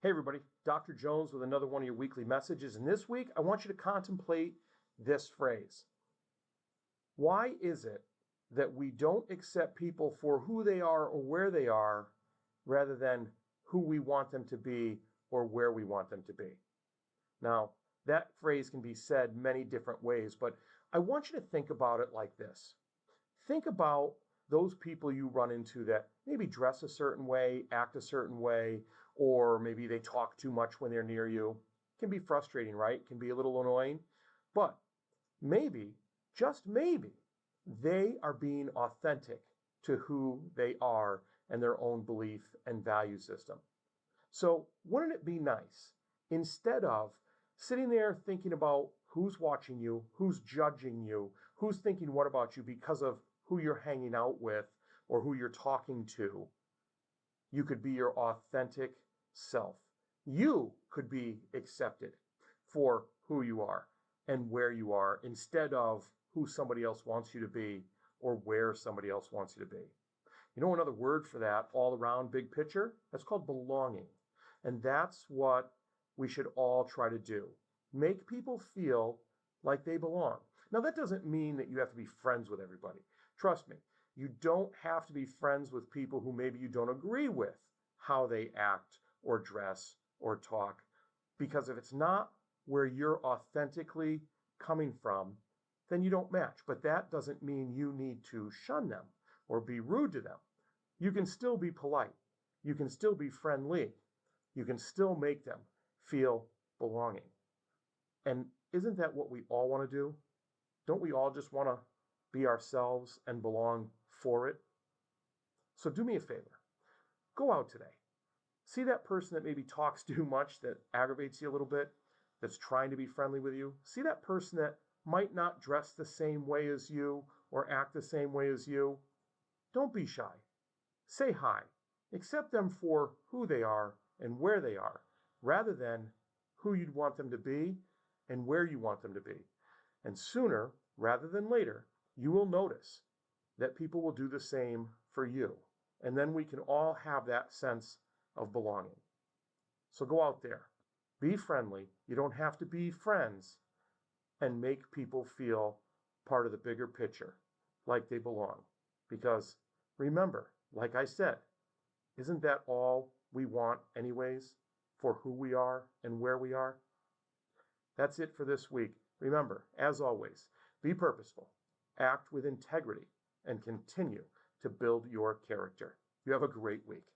Hey everybody, Dr. Jones with another one of your weekly messages. And this week, I want you to contemplate this phrase. Why is it that we don't accept people for who they are or where they are rather than who we want them to be or where we want them to be? Now, that phrase can be said many different ways, but I want you to think about it like this. Think about those people you run into that maybe dress a certain way, act a certain way, or maybe they talk too much when they're near you. It can be frustrating, right? It can be a little annoying. But maybe, just maybe, they are being authentic to who they are and their own belief and value system. So wouldn't it be nice, instead of sitting there thinking about who's watching you, who's judging you, who's thinking what about you because of who you're hanging out with or who you're talking to, you could be your authentic self. You could be accepted for who you are and where you are instead of who somebody else wants you to be or where somebody else wants you to be. You know another word for that all around big picture? That's called belonging. And that's what we should all try to do. Make people feel like they belong. Now, that doesn't mean that you have to be friends with everybody. Trust me, you don't have to be friends with people who maybe you don't agree with how they act or dress or talk, because if it's not where you're authentically coming from, then you don't match. But that doesn't mean you need to shun them or be rude to them. You can still be polite. You can still be friendly. You can still make them feel belonging. And isn't that what we all want to do? Don't we all just want to be ourselves and belong for it? So do me a favor. Go out today. See that person that maybe talks too much, that aggravates you a little bit, that's trying to be friendly with you. See that person that might not dress the same way as you or act the same way as you. Don't be shy. Say hi. Accept them for who they are and where they are, rather than who you'd want them to be and where you want them to be. And sooner rather than later, you will notice that people will do the same for you. And then we can all have that sense of belonging. So go out there, be friendly. You don't have to be friends, and make people feel part of the bigger picture, like they belong. Because remember, like I said, isn't that all we want anyways, for who we are and where we are? That's it for this week. Remember, as always, be purposeful, act with integrity, and continue to build your character. You have a great week.